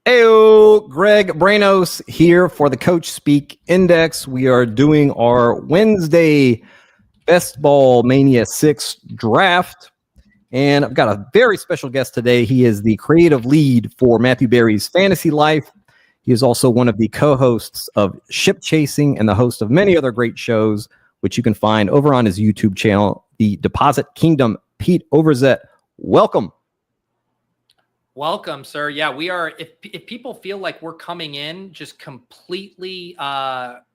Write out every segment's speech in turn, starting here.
Heyo, Greg Branos here for the Coach Speak Index. We are doing our Wednesday Best Ball Mania 6 draft. And I've got a very special guest today. He is the creative lead for Matthew Berry's Fantasy Life. He is also one of the co-hosts of Ship Chasing and the host of many other great shows, which you can find over on his YouTube channel, The Deposit Kingdom. Pete Overzet, welcome. Welcome, sir. Yeah, we are. If people feel like we're coming in just completely,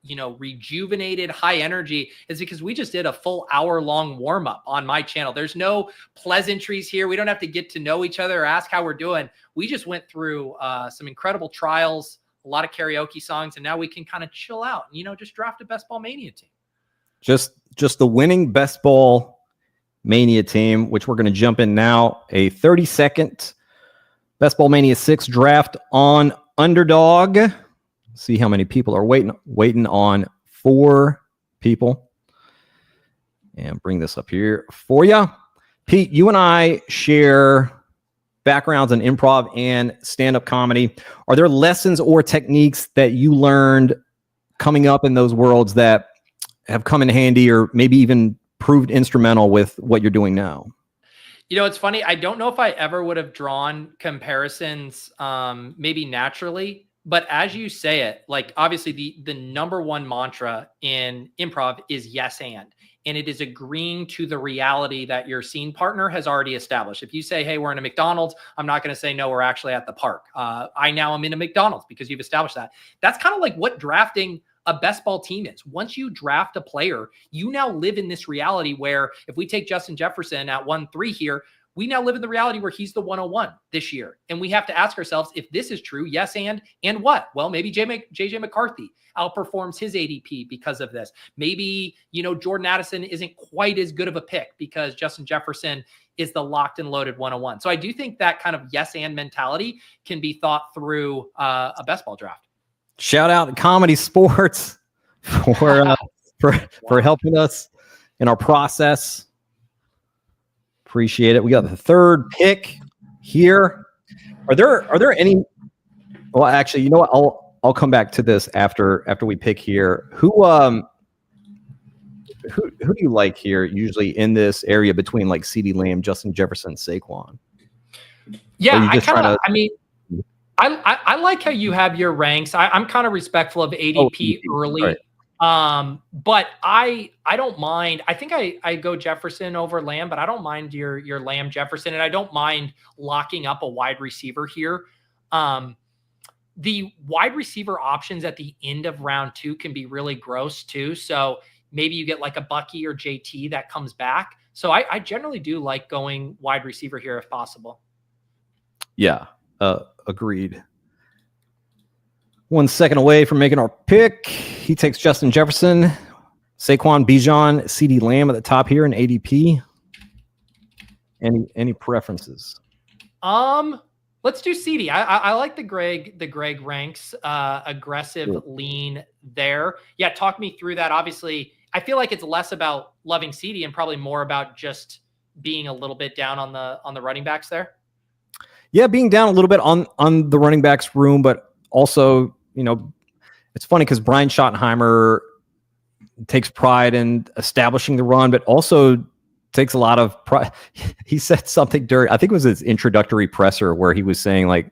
rejuvenated, high energy, is because we just did a full hour-long warm-up on my channel. There's no pleasantries here. We don't have to get to know each other or ask how we're doing. We just went through some incredible trials, a lot of karaoke songs, and now we can kind of chill out and, just draft a Best Ball Mania team. Just the winning Best Ball Mania team, which we're going to jump in now. A 30-second Best Ball Mania 6 draft on Underdog. See how many people are waiting on 4 people. And bring this up here for you. Pete, you and I share backgrounds in improv and stand-up comedy. Are there lessons or techniques that you learned coming up in those worlds that have come in handy or maybe even proved instrumental with what you're doing now? It's funny. I don't know if I ever would have drawn comparisons, maybe naturally, but as you say it, like obviously the number one mantra in improv is yes and it is agreeing to the reality that your scene partner has already established. If you say, hey, we're in a McDonald's, I'm not going to say, no, we're actually at the park. I now am in a McDonald's because you've established that. That's kind of like what drafting a best ball team is. Once you draft a player, you now live in this reality where if we take Justin Jefferson at 1-3 here, we now live in the reality where he's the 101 this year. And we have to ask ourselves if this is true, yes, and what? Well, maybe JJ McCarthy outperforms his ADP because of this. Maybe, Jordan Addison isn't quite as good of a pick because Justin Jefferson is the locked and loaded 101. So I do think that kind of yes and mentality can be thought through a best ball draft. Shout out to Comedy Sports for helping us in our process. Appreciate it. We got the third pick here. Are there any? Well, actually, you know what? I'll come back to this after we pick here. Who do you like here? Usually in this area between like CeeDee Lamb, Justin Jefferson, Saquon. Yeah, I like how you have your ranks. I'm kind of respectful of ADP early. Right. But I don't mind. I think I go Jefferson over Lamb, but I don't mind your Lamb Jefferson, and I don't mind locking up a wide receiver here. The wide receiver options at the end of round 2 can be really gross too. So maybe you get like a Bucky or JT that comes back. So I generally do like going wide receiver here if possible. Yeah, agreed. 1 second away from making our pick. He takes Justin Jefferson, Saquon, Bijan, CeeDee Lamb at the top here in ADP. Any preferences? Let's do CeeDee. I like the Greg ranks, aggressive lean there. Yeah, talk me through that. Obviously, I feel like it's less about loving CeeDee and probably more about just being a little bit down on the running backs there. Yeah, being down a little bit on the running backs room, but also, it's funny because Brian Schottenheimer takes pride in establishing the run, but also takes a lot of pride. He said something during, I think it was his introductory presser, where he was saying like,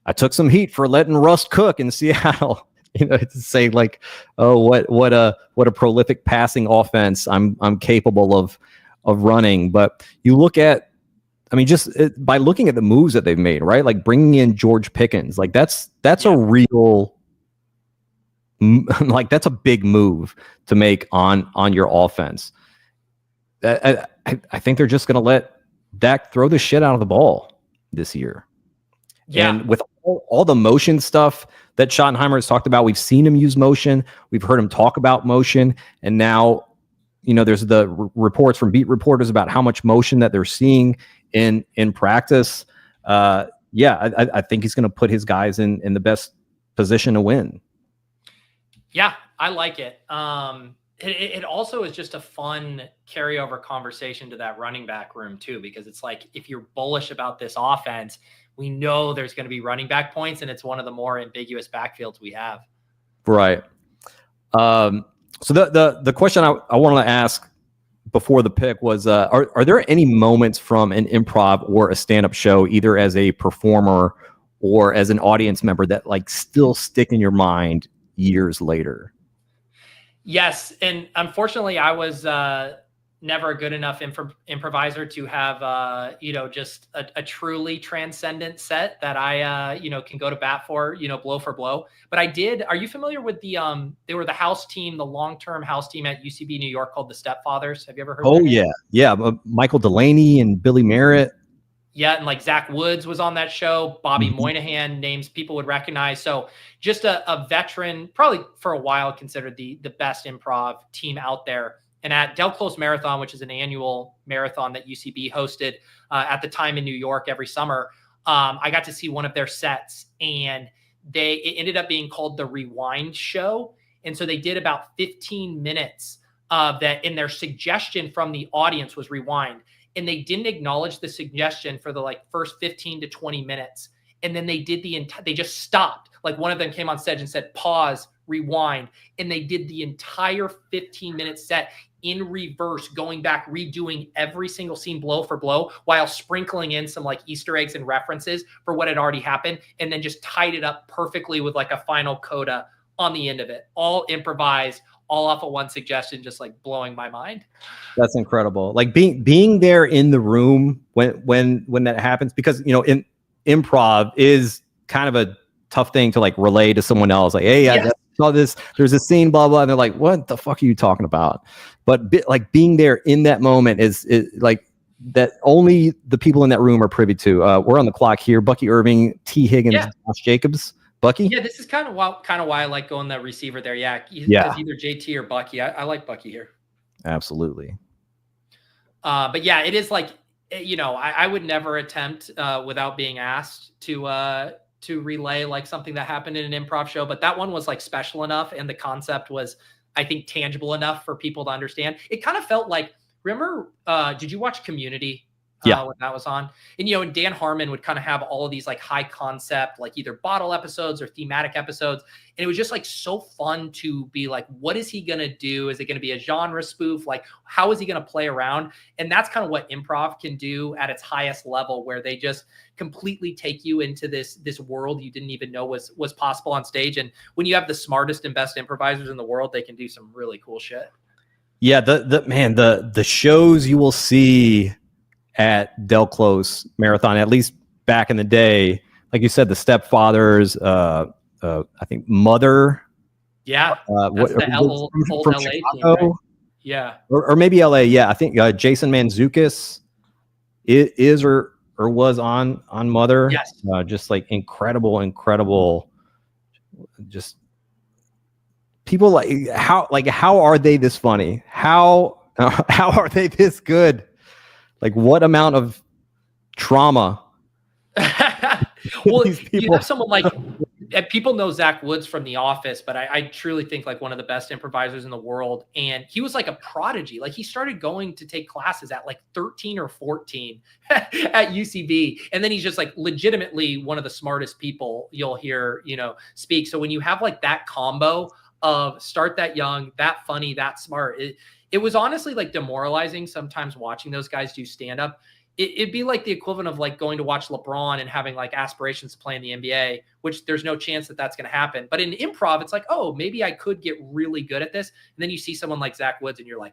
I took some heat for letting Russ cook in Seattle. It's saying like, oh, what a prolific passing offense I'm capable of running. But you look at, by looking at the moves that they've made, right? Like bringing in George Pickens, like that's a real, like that's a big move to make on your offense. I think they're just going to let Dak throw the shit out of the ball this year. Yeah. And with all the motion stuff that Schottenheimer has talked about, we've seen him use motion. We've heard him talk about motion. And now, there's the reports from beat reporters about how much motion that they're seeing in practice. I think he's going to put his guys in the best position to win. Yeah, I like it. It also is just a fun carryover conversation to that running back room too, because it's like, if you're bullish about this offense, we know there's going to be running back points, and it's one of the more ambiguous backfields we have. Right. So the question I wanted to ask before the pick was, are there any moments from an improv or a stand-up show, either as a performer or as an audience member, that like still stick in your mind years later? Yes. And unfortunately, I was never a good enough improviser to have, just a truly transcendent set that I, can go to bat for, blow for blow. But I did. Are you familiar with they were the house team, the long-term house team at UCB New York called the Stepfathers? Have you ever heard of Oh, their yeah. name? Yeah. Michael Delaney and Billy Merritt. Yeah, and like Zach Woods was on that show. Bobby Moynihan, names people would recognize. So just a veteran, probably for a while considered the best improv team out there. And at Del Close Marathon, which is an annual marathon that UCB hosted at the time in New York every summer, I got to see one of their sets, and it ended up being called the Rewind Show. And so they did about 15 minutes of that, and their suggestion from the audience was rewind. And they didn't acknowledge the suggestion for the first 15 to 20 minutes. And then they did they just stopped. Like one of them came on stage and said, pause, rewind. And they did the entire 15-minute set in reverse, going back, redoing every single scene blow for blow, while sprinkling in some Easter eggs and references for what had already happened. And then just tied it up perfectly with a final coda on the end of it, all improvised, all off of one suggestion, just blowing my mind. That's incredible. Like being there in the room when that happens, because in improv is kind of a tough thing to relay to someone else. Like, hey, I saw this. There's a scene, blah blah, and they're like, "What the fuck are you talking about?" But being there in that moment is like that only the people in that room are privy to. We're on the clock here. Bucky Irving, T. Higgins, Josh Jacobs. Bucky? Yeah, this is kind of why I like going that receiver there. Yeah, because either JT or Bucky. I like Bucky here. Absolutely. But yeah, it is I would never attempt without being asked to relay something that happened in an improv show. But that one was special enough, and the concept was, I think, tangible enough for people to understand. It kind of felt remember, did you watch Community? When that was on, and Dan Harmon would kind of have all of these high concept, either bottle episodes or thematic episodes, and it was just so fun to be what is he gonna do? Is it gonna be a genre spoof? How is he gonna play around? And that's kind of what improv can do at its highest level, where they just completely take you into this world you didn't even know was possible on stage. And when you have the smartest and best improvisers in the world, they can do some really cool shit. Yeah, the shows you will see at Del Close Marathon, at least back in the day, like you said, the Stepfathers, I think Mother. Yeah, that's the old LA team, right? Yeah, or maybe LA. Yeah, I think Jason Mantzoukas is or was on Mother. Yes, just incredible. Just people how are they this funny? How are they this good? What amount of trauma? Well, you have someone people know Zach Woods from The Office, but I truly think one of the best improvisers in the world. And he was a prodigy. He started going to take classes at 13 or 14 at UCB. And then he's just legitimately one of the smartest people you'll hear, speak. So when you have that combo of start that young, that funny, that smart, it was honestly demoralizing sometimes watching those guys do stand up. It'd be the equivalent of going to watch LeBron and having aspirations to play in the NBA, which there's no chance that that's going to happen. But in improv, it's oh, maybe I could get really good at this. And then you see someone like Zach Woods and you're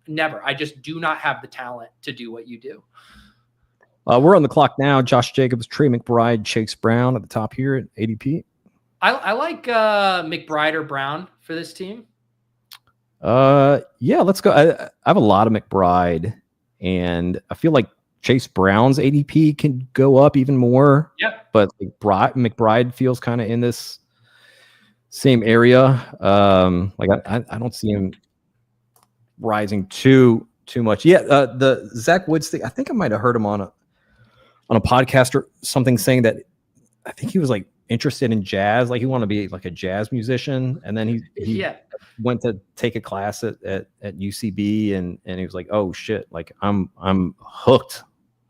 never. I just do not have the talent to do what you do. We're on the clock now. Josh Jacobs, Trey McBride, Chase Brown at the top here at ADP. I like McBride or Brown for this team. Yeah, let's go. I have a lot of McBride, and I feel like Chase Brown's ADP can go up even more. Yeah, but McBride feels kind of in this same area. I don't see him rising too much. Yeah, the Zach Woods thing. I think I might have heard him on a podcast or something saying that I think he was interested in jazz. He wanted to be a jazz musician, and then he went to take a class at UCB, and he was like, oh shit, I'm hooked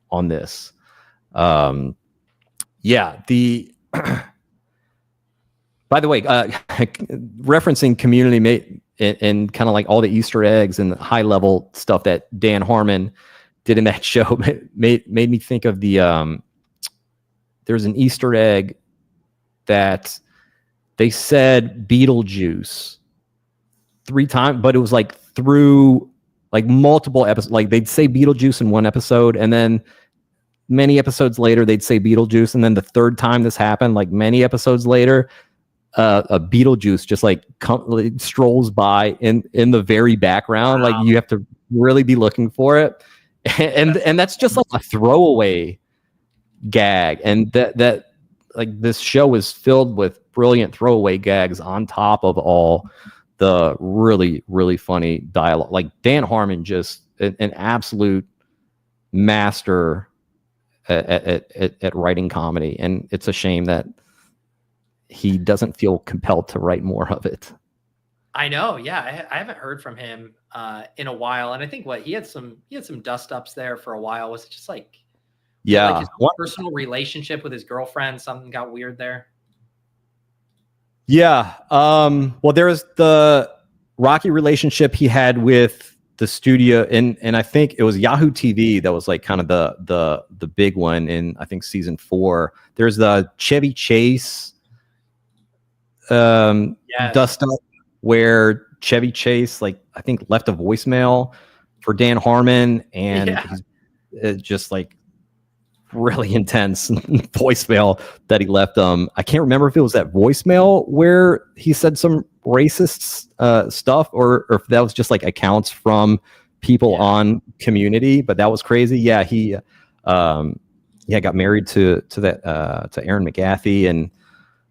on this. Yeah. By the way, referencing Community and kind of like all the Easter eggs and the high level stuff that Dan Harmon did in that show made me think of there's an Easter egg that they said Beetlejuice 3 times, but it was like through like multiple episodes. Like they'd say Beetlejuice in one episode, and then many episodes later they'd say Beetlejuice, and then the third time this happened, like many episodes later, a Beetlejuice just like strolls by in the very background. Wow. Like you have to really be looking for it, and that's just like a throwaway gag, and that like this show is filled with brilliant throwaway gags on top of all the really, really funny dialogue. Like Dan Harmon, just an absolute master at writing comedy, and it's a shame that he doesn't feel compelled to write more of it. I know, yeah, I haven't heard from him in a while, and I think he had some dust ups there for a while. Was it just like, yeah, like his personal relationship with his girlfriend? Something got weird there. Yeah. Well, there was the rocky relationship he had with the studio, and I think it was Yahoo TV that was like kind of the big one in, I think, season 4. There's the Chevy Chase dust up where Chevy Chase, like, I think left a voicemail for Dan Harmon, and he's just like really intense voicemail that he left. I can't remember if it was that voicemail where he said some racist stuff, or if that was just like accounts from people on Community, but that was crazy. Yeah, he got married to Aaron McGathy, and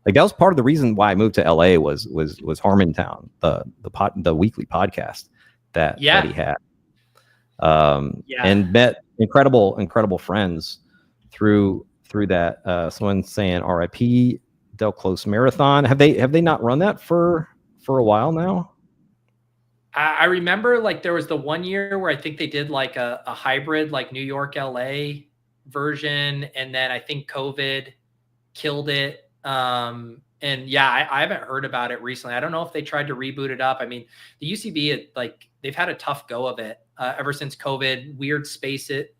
like that was part of the reason why I moved to LA was Harmontown, the weekly podcast that he had, and met incredible friends through that. Someone saying RIP Del Close Marathon. Have they not run that for a while now? I remember like there was the one year where I think they did like a hybrid, like New York LA version, and then I think COVID killed it. And I haven't heard about it recently. I don't know if they tried to reboot it up. I mean, the UCB, they've had a tough go of it ever since COVID. Weird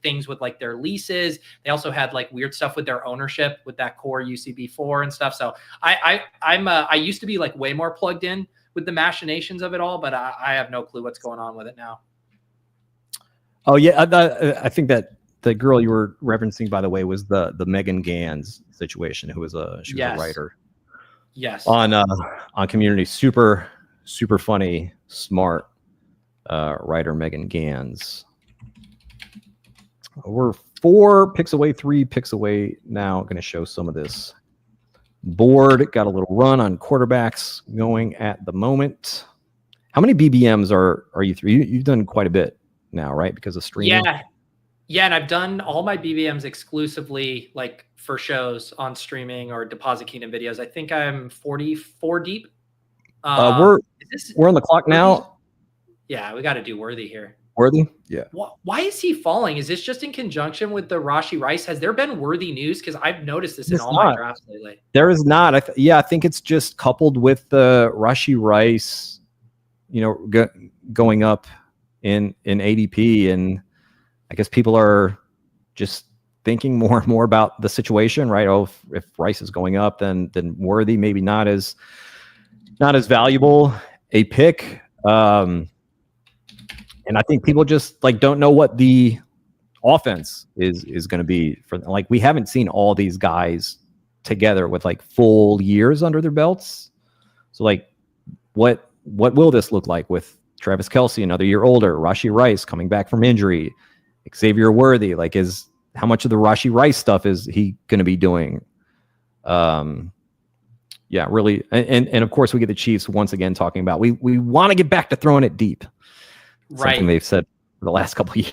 things with like their leases. They also had like weird stuff with their ownership with that core UCB4 and stuff. So I used to be like way more plugged in with the machinations of it all, but I have no clue what's going on with it now. Oh yeah, I think that the girl you were referencing, by the way, was the Megan Gans situation, who was a writer. Yes. On Community, super funny, smart writer Megan Gans. We're 4 picks away, 3 picks away now. Going to show some of this board. Got a little run on quarterbacks going at the moment. How many BBMs are you through? You've done quite a bit now, right? Because of streaming. Yeah, and I've done all my BBMs exclusively like for shows on streaming or Deposit Kingdom videos. I think I'm 44 deep. We're on the clock now. Yeah, we got to do Worthy here. Worthy? Yeah. Why is he falling? Is this just in conjunction with the Rashee Rice? Has there been Worthy news? Because I've noticed this in all my drafts lately. There is not. I think it's just coupled with the Rashee Rice, going up in ADP, and I guess people are just thinking more and more about the situation, right? Oh, if Rice is going up, then Worthy maybe not as valuable a pick. And I think people just like don't know what the offense is going to be for. Like, we haven't seen all these guys together with like full years under their belts. So like, what will this look like with Travis Kelce another year older, Rashee Rice coming back from injury, Xavier Worthy? Like, how much of the Rashee Rice stuff is he going to be doing? Yeah, really. And of course we get the Chiefs once again talking about, we want to get back to throwing it deep. Right. Something they've said for the last couple of years.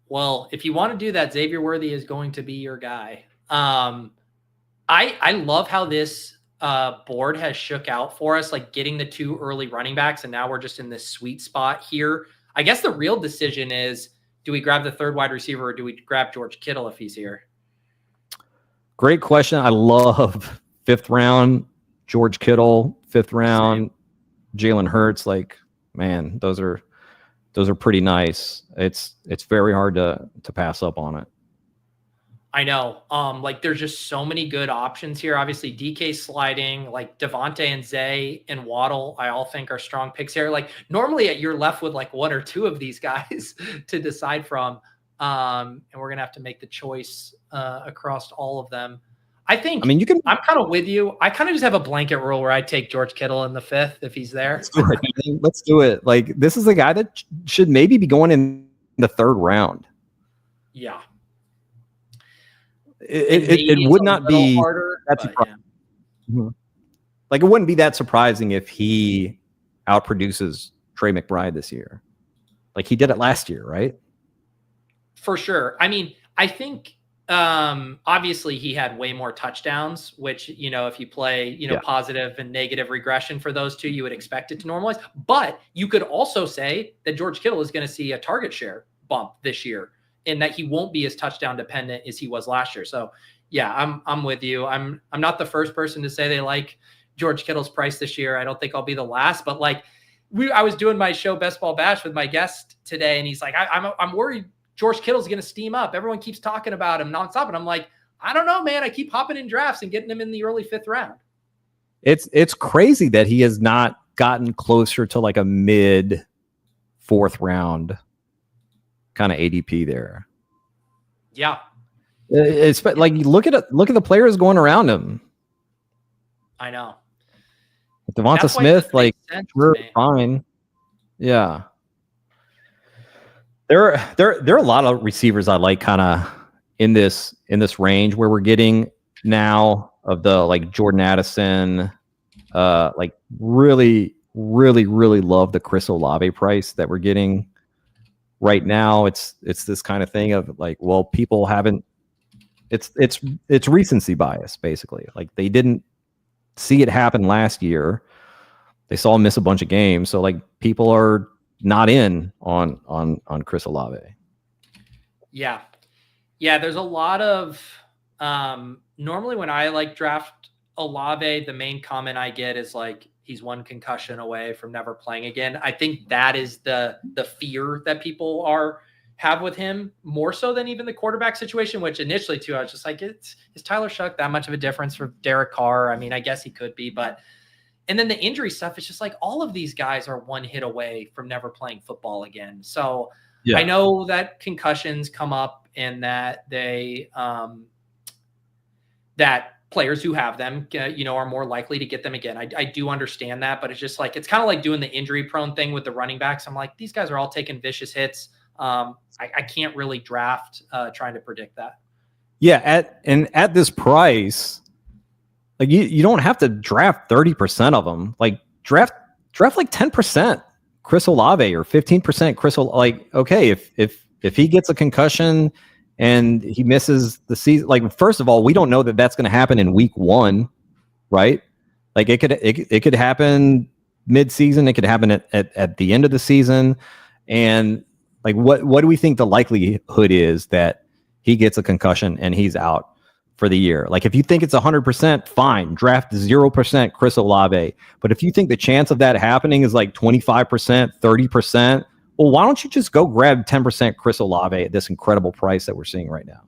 Well, if you want to do that, Xavier Worthy is going to be your guy. I love how this board has shook out for us, like getting the 2 early running backs, and now we're just in this sweet spot here. I guess the real decision is, do we grab the 3rd wide receiver, or do we grab George Kittle if he's here? Great question. I love 5th round George Kittle, 5th round Jalen Hurts. Like, man, those are pretty nice. It's very hard to pass up on it. I know. Like there's just so many good options here. Obviously, DK sliding, like Devontae and Zay and Waddle, I all think are strong picks here. Like normally you're left with like 1 or 2 of these guys to decide from. And we're gonna have to make the choice across all of them. I'm kind of with you. I kind of just have a blanket rule where I take George Kittle in the 5th if he's there. Let's do it. Like this is a guy that should maybe be going in the 3rd round. Yeah. It would not be harder, that surprising. Yeah. Like it wouldn't be that surprising if he outproduces Trey McBride this year. Like he did it last year, right? For sure. I mean, I think obviously he had way more touchdowns, which, if you play, positive and negative regression for those two, you would expect it to normalize. But you could also say that George Kittle is going to see a target share bump this year, and that he won't be as touchdown dependent as he was last year. So yeah, I'm with you. I'm not the first person to say they like George Kittle's price this year. I don't think I'll be the last, but like I was doing my show Best Ball Bash with my guest today, and he's like, I'm worried George Kittle's going to steam up. Everyone keeps talking about him nonstop. And I'm like, I don't know, man. I keep hopping in drafts and getting him in the early 5th round. It's crazy that he has not gotten closer to like a mid 4th round kind of ADP there. Yeah. It's like look at the players going around him. I know. Devonta Smith, like we're fine. Yeah. There are a lot of receivers I like kind of in this range where we're getting now of the like Jordan Addison, like really love the Chris Olave price that we're getting right now. It's this kind of thing of like, well, people haven't. It's recency bias basically. Like they didn't see it happen last year. They saw him miss a bunch of games, so like people are not in on Chris Olave. Yeah. There's a lot of normally when I like draft Olave, the main comment I get is like he's 1 concussion away from never playing again. I think that is the fear that people have with him more so than even the quarterback situation, which initially too, I was just like, is Tyler Shuck that much of a difference for Derek Carr? I mean, I guess he could be, but and then the injury stuff, it's just like all of these guys are 1 hit away from never playing football again. So yeah. I know that concussions come up and that they that players who have them, are more likely to get them again. I do understand that, but it's just like, it's kind of like doing the injury prone thing with the running backs. I'm like, these guys are all taking vicious hits. I can't really draft trying to predict that. Yeah. At this price, like you don't have to draft 30% of them. Like draft like 10% Chris Olave or 15% Chris Olave. Like, okay, if he gets a concussion and he misses the season, like first of all, we don't know that that's going to happen in week 1, right? Like it could happen mid-season. It could happen at the end of the season. And like, what do we think the likelihood is that he gets a concussion and he's out for the year? Like if you think it's 100%, fine, draft 0% Chris Olave. But if you think the chance of that happening is like 25%, 30%, well, why don't you just go grab 10% Chris Olave at this incredible price that we're seeing right now?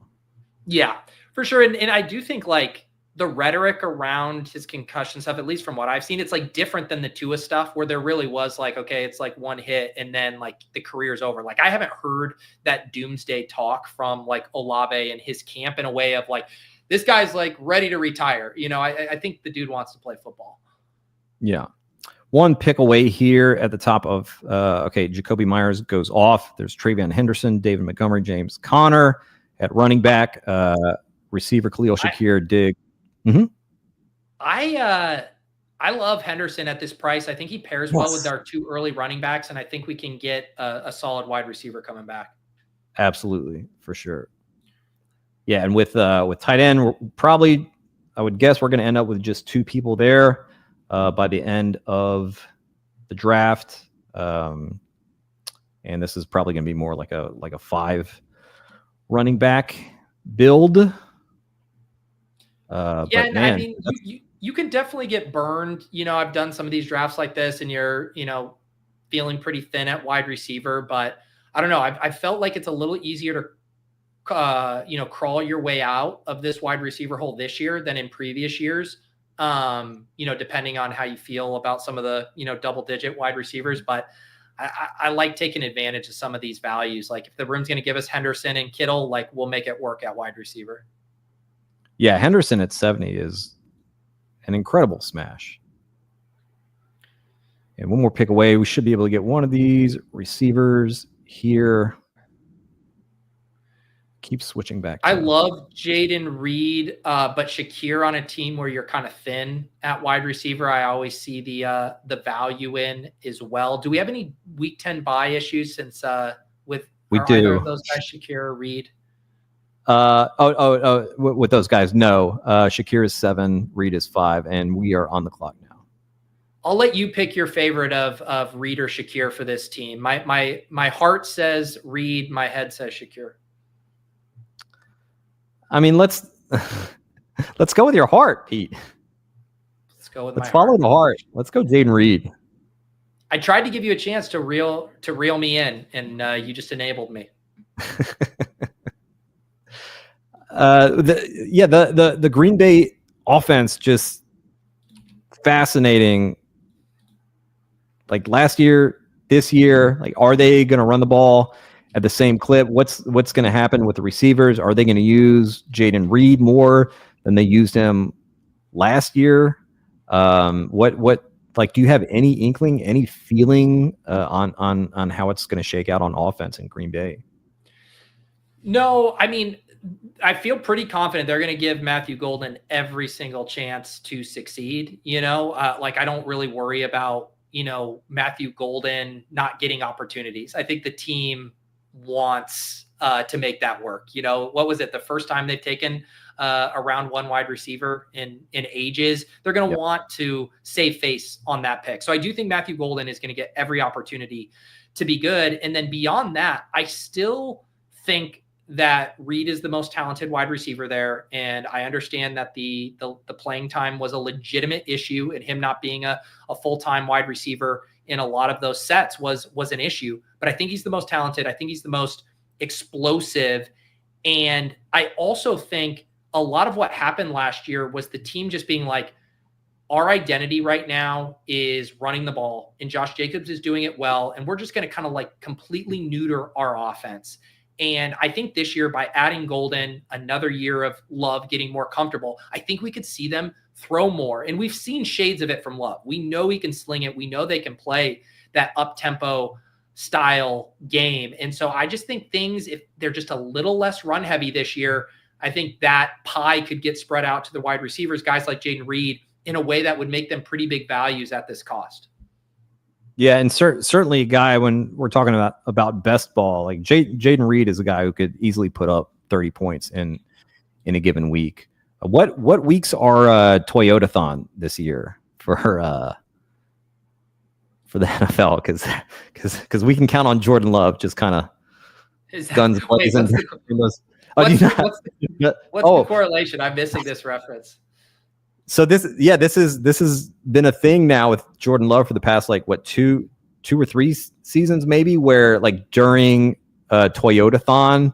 Yeah, for sure. And I do think like the rhetoric around his concussion stuff, at least from what I've seen, it's like different than the Tua stuff where there really was like, okay, it's like 1 hit and then like the career's over. Like I haven't heard that doomsday talk from like Olave and his camp in a way of like, this guy's like ready to retire. I think the dude wants to play football. Yeah. 1 pick away here at the top of, Jacoby Myers goes off. There's Travion Henderson, David Montgomery, James Conner at running back, receiver Khalil Shakir, Diggs. Mm-hmm. I love Henderson at this price. I think he pairs well with our 2 early running backs, and I think we can get a solid wide receiver coming back. Absolutely, for sure. Yeah, and with tight end, we're probably, I would guess we're going to end up with just 2 people there by the end of the draft. And this is probably going to be more like a 5 running back build. Yeah, but and man, I mean, you can definitely get burned. I've done some of these drafts like this, and you're feeling pretty thin at wide receiver. But I don't know. I felt like it's a little easier to crawl your way out of this wide receiver hole this year than in previous years. Depending on how you feel about some of the double digit wide receivers, but I like taking advantage of some of these values. Like if the room's going to give us Henderson and Kittle, like we'll make it work at wide receiver. Yeah, Henderson at 70 is an incredible smash. And one more pick away. We should be able to get one of these receivers here. Keep switching back. I love Jaden Reed, but Shakir on a team where you're kind of thin at wide receiver, I always see the value in as well. Do we have any week 10 buy issues since with either of those guys, Shakir or Reed? With those guys, no. Shakir is 7, Reed is 5, and we are on the clock now. I'll let you pick your favorite of Reed or Shakir for this team. My heart says Reed, my head says Shakir. I mean, let's go with your heart, Pete. Let's follow the heart. Let's go, Jaden Reed. I tried to give you a chance to reel me in, and you just enabled me. The Green Bay offense just fascinating. Like last year, this year, like are they going to run the ball at the same clip? What's going to happen with the receivers? Are they going to use Jaden Reed more than they used him last year? What like do you have any inkling, any feeling on how it's going to shake out on offense in Green Bay? No, I mean, I feel pretty confident they're going to give Matthew Golden every single chance to succeed. Like I don't really worry about Matthew Golden not getting opportunities. I think the team wants to make that work. What was it? The first time they've taken a round 1 wide receiver in ages, they're going to want to save face on that pick. So I do think Matthew Golden is going to get every opportunity to be good. And then beyond that, I still think that Reed is the most talented wide receiver there. And I understand that the playing time was a legitimate issue, and him not being a full-time wide receiver in a lot of those sets was an issue. But I think he's the most talented. I think he's the most explosive. And I also think a lot of what happened last year was the team just being like, our identity right now is running the ball, and Josh Jacobs is doing it well. And we're just going to kind of like completely neuter our offense. And I think this year, by adding Golden, another year of Love getting more comfortable, I think we could see them throw more. And we've seen shades of it from Love. We know he can sling it. We know they can play that up-tempo style game. And so I just think things, if they're just a little less run heavy this year, I think that pie could get spread out to the wide receivers, guys like Jaden Reed, in a way that would make them pretty big values at this cost. Yeah, and certainly a guy, when we're talking about best ball, like Jaden Reed is a guy who could easily put up 30 points in a given week. What weeks are Toyota-thon this year for the NFL? Because we can count on Jordan Love just kind of guns blazing. What's the correlation? I'm missing this reference. So this has been a thing now with Jordan Love for the past two or three seasons maybe, where like during Toyota-thon,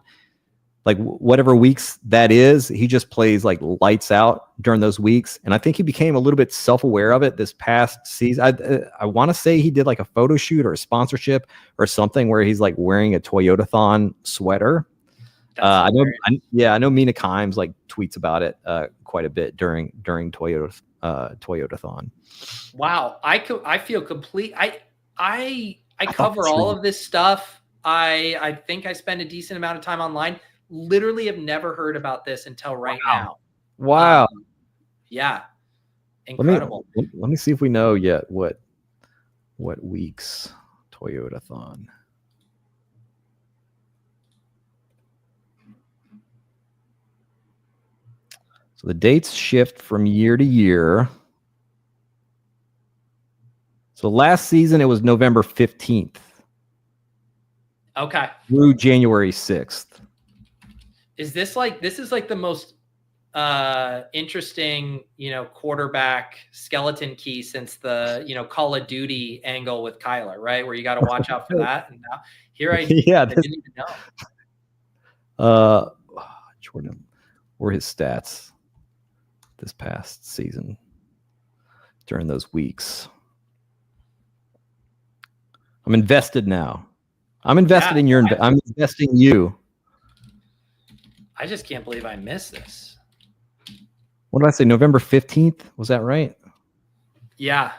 like whatever weeks that is, he just plays like lights out during those weeks. And I think he became a little bit self-aware of it this past season. I want to say he did like a photo shoot or a sponsorship or something where he's like wearing a Toyota-thon sweater. I know Mina Kimes like tweets about it quite a bit during Toyota-thon. Wow, I feel complete. I cover all of this stuff. I think I spend a decent amount of time online. Literally have never heard about this until right now. Wow. Yeah. Incredible. Let me see if we know yet what weeks Toyota-thon. So the dates shift from year to year. So last season it was November 15th. Okay. Through January 6th. This is like the most interesting, quarterback skeleton key since the, Call of Duty angle with Kyler, right? Where you got to watch out for that. And now here I didn't even know. Jordan, were his stats this past season during those weeks? I'm invested now. I'm invested in your. I'm investing in you. I just can't believe I missed this. What did I say? November 15th? Was that right? Yeah.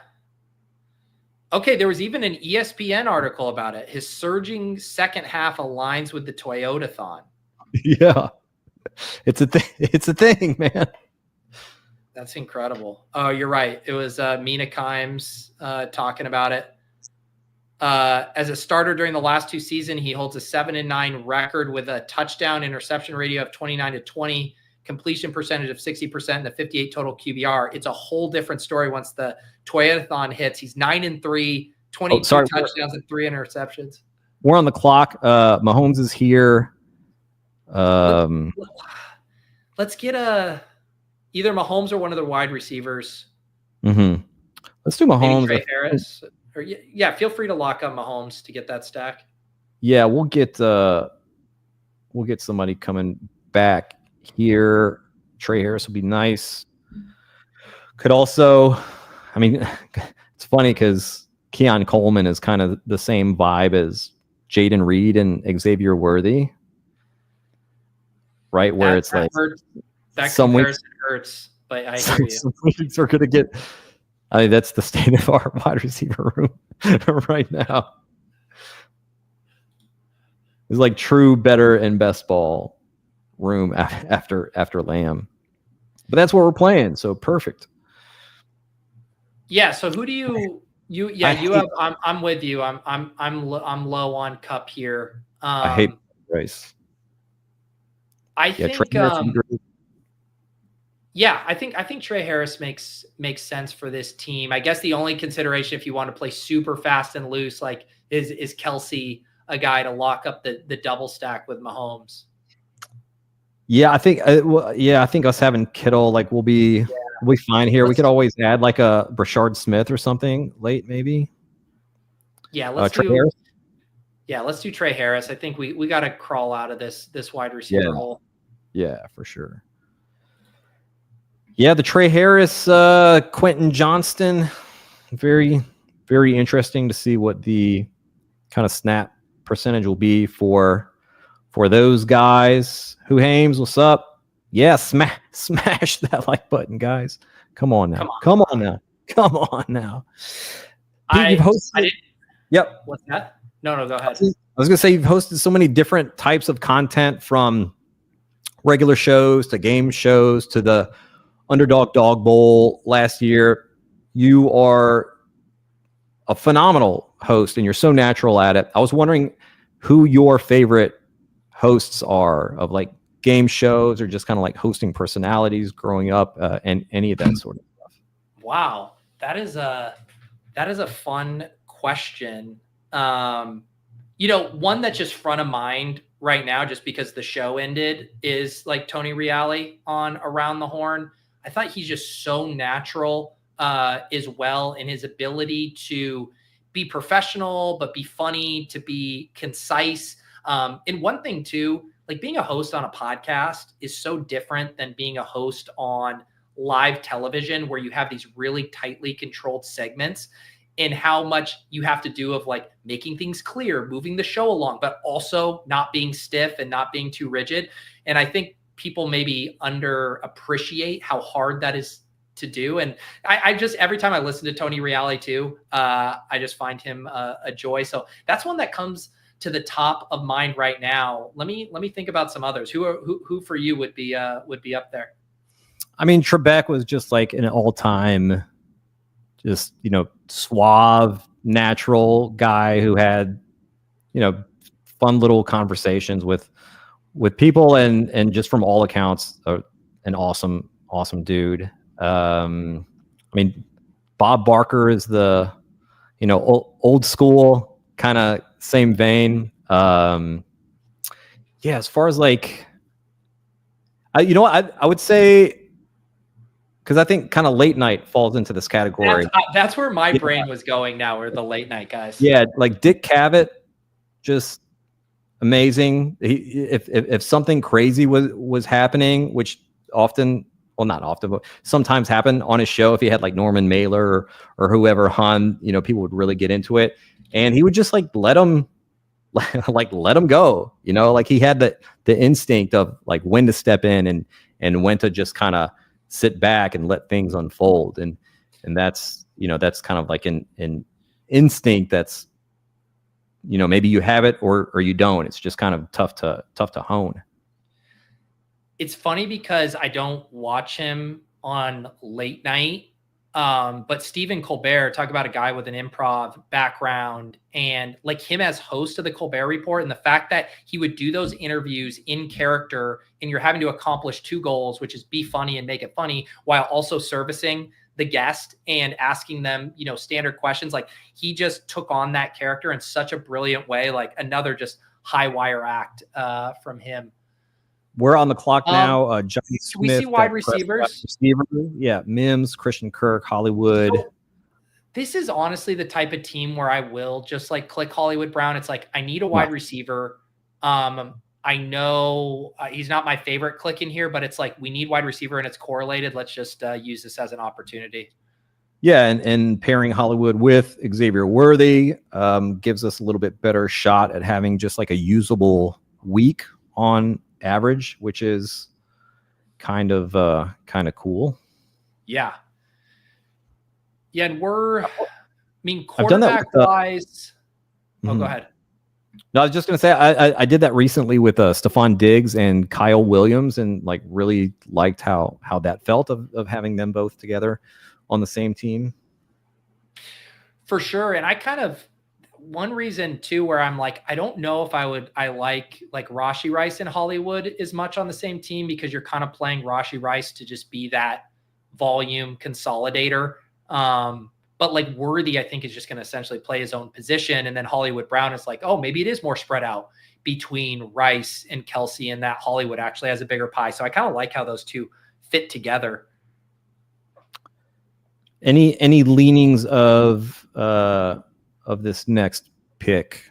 Okay, there was even an ESPN article about it. His surging second half aligns with the Toyota-thon. Yeah. It's a thing. It's a thing, man. That's incredible. Oh, you're right. It was Mina Kimes talking about it. As a starter during the last 2 seasons, he holds a 7-9 record with a touchdown interception ratio of 29-20, completion percentage of 60%, and a 58 total QBR. It's a whole different story once the Toyota-thon hits. He's 9-3, 22 touchdowns and 3 interceptions. We're on the clock. Mahomes is here. Let's get either Mahomes or one of the wide receivers. Mm-hmm. Let's do Mahomes. Maybe Trey Harris. Or yeah, feel free to lock up Mahomes to get that stack. Yeah, we'll get somebody coming back here. Trey Harris will be nice. Could also, I mean, it's funny because Keon Coleman is kind of the same vibe as Jaden Reed and Xavier Worthy, right? Where it's like that comparison hurts, but I hear you. Some weeks we're gonna get. I mean, that's the state of our wide receiver room right now. It's like true, better, and best ball room after Lamb, but that's what we're playing. So perfect. Yeah. So who do you have? I'm with you. I'm low on Cup here. I hate Rice. I think. I think Trey Harris makes sense for this team. I guess the only consideration, if you want to play super fast and loose, like is Kelsey a guy to lock up the double stack with Mahomes? Yeah, I think. I think us having Kittle, like, we'll be fine here. We could always add like a Brashard Smith or something late, maybe. Yeah, let's Trey do. Harris? Yeah, let's do Trey Harris. I think we got to crawl out of this wide receiver hole. Yeah, for sure. Yeah, the Trey Harris, Quentin Johnston, very, very interesting to see what the kind of snap percentage will be for those guys. Who Hames, what's up? Yeah, smash that like button, guys. Come on now. Come on now. Pete, you've hosted. Yep. What's that? No, go ahead. I was going to say you've hosted so many different types of content, from regular shows to game shows to the Underdog Dog Bowl last year. You are a phenomenal host and you're so natural at it. I was wondering who your favorite hosts are of like game shows or just kind of like hosting personalities growing up, and any of that sort of stuff. Wow. That is a fun question. One that's just front of mind right now, just because the show ended, is like Tony Reale on Around the Horn. I thought he's just so natural as well in his ability to be professional, but be funny, to be concise. And one thing too, like being a host on a podcast is so different than being a host on live television, where you have these really tightly controlled segments, and how much you have to do of like making things clear, moving the show along, but also not being stiff and not being too rigid. And I think people maybe underappreciate how hard that is to do. And I just, every time I listen to Tony Reale too, I just find him a joy. So that's one that comes to the top of mind right now. Let me think about some others. Who for you would be up there? I mean, Trebek was just like an all-time, just, suave, natural guy who had, fun little conversations with people, and just from all accounts, an awesome dude. I mean, Bob Barker is the, old school kind of same vein. As far as like, You know what? I would say, because I think kind of late night falls into this category. That's where my brain was going now, or the late night guys. Yeah, like Dick Cavett, just amazing. If something crazy was happening, which often, well, not often, but sometimes happened on his show, if he had like Norman Mailer or whoever, Han, people would really get into it, and he would just like let him go. Like he had the instinct of like when to step in and when to just kind of sit back and let things unfold, and that's that's kind of like an instinct that's maybe you have it or you don't. It's just kind of tough to hone. It's funny because I don't watch him on late night, but Stephen Colbert, talk about a guy with an improv background, and like him as host of the Colbert Report, and the fact that he would do those interviews in character, and you're having to accomplish two goals, which is be funny and make it funny while also servicing the guest and asking them, standard questions. Like he just took on that character in such a brilliant way. Like another just high wire act from him. We're on the clock now. Johnny Smith. Can we see wide receivers? Yeah, Mims, Christian Kirk, Hollywood. So, this is honestly the type of team where I will just like click Hollywood Brown. It's like, I need a wide receiver. I know he's not my favorite click in here, but it's like, we need wide receiver and it's correlated. Let's just use this as an opportunity. Yeah, and pairing Hollywood with Xavier Worthy gives us a little bit better shot at having just like a usable week on average, which is kind of cool. Yeah. Yeah, and quarterback wise. Oh, go ahead. No, I was just gonna say I did that recently with Stephon Diggs and Kyle Williams, and like really liked how that felt of having them both together on the same team. For sure. And I kind of, one reason too, where I'm like, I don't know if I like Rashee Rice and Hollywood as much on the same team, because you're kind of playing Rashee Rice to just be that volume consolidator. But like Worthy, I think, is just going to essentially play his own position. And then Hollywood Brown is like, oh, maybe it is more spread out between Rice and Kelsey, and that Hollywood actually has a bigger pie. So I kind of like how those two fit together. Any leanings of this next pick?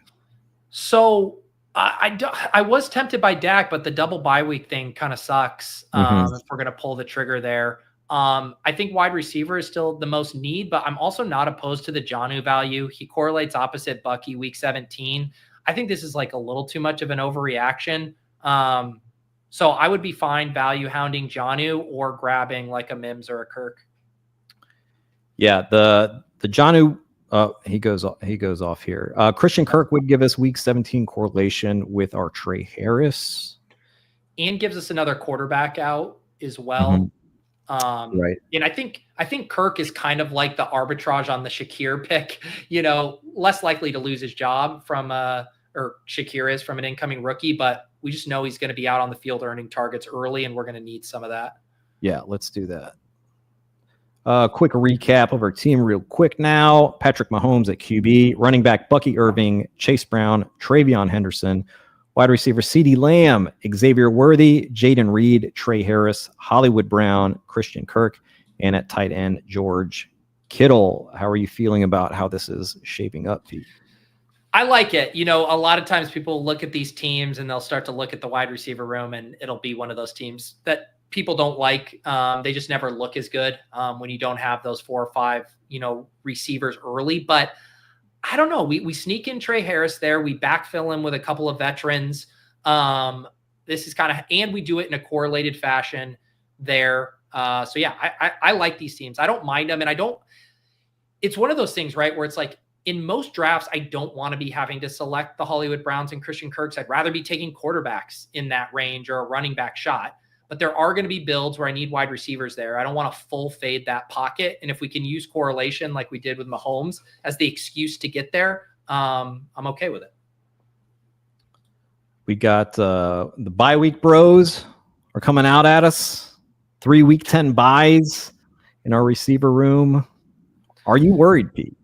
So I was tempted by Dak, but the double bye week thing kind of sucks. If we're going to pull the trigger there. I think wide receiver is still the most need, but I'm also not opposed to the Jonnu value. He correlates opposite Bucky week 17. I think this is like a little too much of an overreaction. So I would be fine value hounding Jonnu or grabbing like a Mims or a Kirk. Yeah, the Jonnu, he goes off here. Christian Kirk would give us week 17 correlation with our Trey Harris, and gives us another quarterback out as well. Right. And I think Kirk is kind of like the arbitrage on the Shakir pick, less likely to lose his job or Shakir is from an incoming rookie, but we just know he's going to be out on the field earning targets early, and we're going to need some of that. Yeah, let's do that. Quick recap of our team real quick now. Patrick Mahomes at QB, running back Bucky Irving, Chase Brown, Travion Henderson, wide receiver CeeDee Lamb, Xavier Worthy, Jaden Reed, Trey Harris, Hollywood Brown, Christian Kirk, and at tight end, George Kittle. How are you feeling about how this is shaping up, Pete? I like it. A lot of times people look at these teams and they'll start to look at the wide receiver room, and it'll be one of those teams that people don't like. They just never look as good when you don't have those 4 or 5, receivers early. But I don't know. We sneak in Trey Harris there. We backfill him with a couple of veterans. This is and we do it in a correlated fashion there. So yeah, I like these teams. I don't mind them. And it's one of those things, right, where it's like, in most drafts, I don't want to be having to select the Hollywood Browns and Christian Kirks. I'd rather be taking quarterbacks in that range or a running back shot. But there are going to be builds where I need wide receivers there. I don't want to full fade that pocket. And if we can use correlation like we did with Mahomes as the excuse to get there, I'm okay with it. We got the bye week bros are coming out at us. 3 week 10 buys in our receiver room. Are you worried, Pete?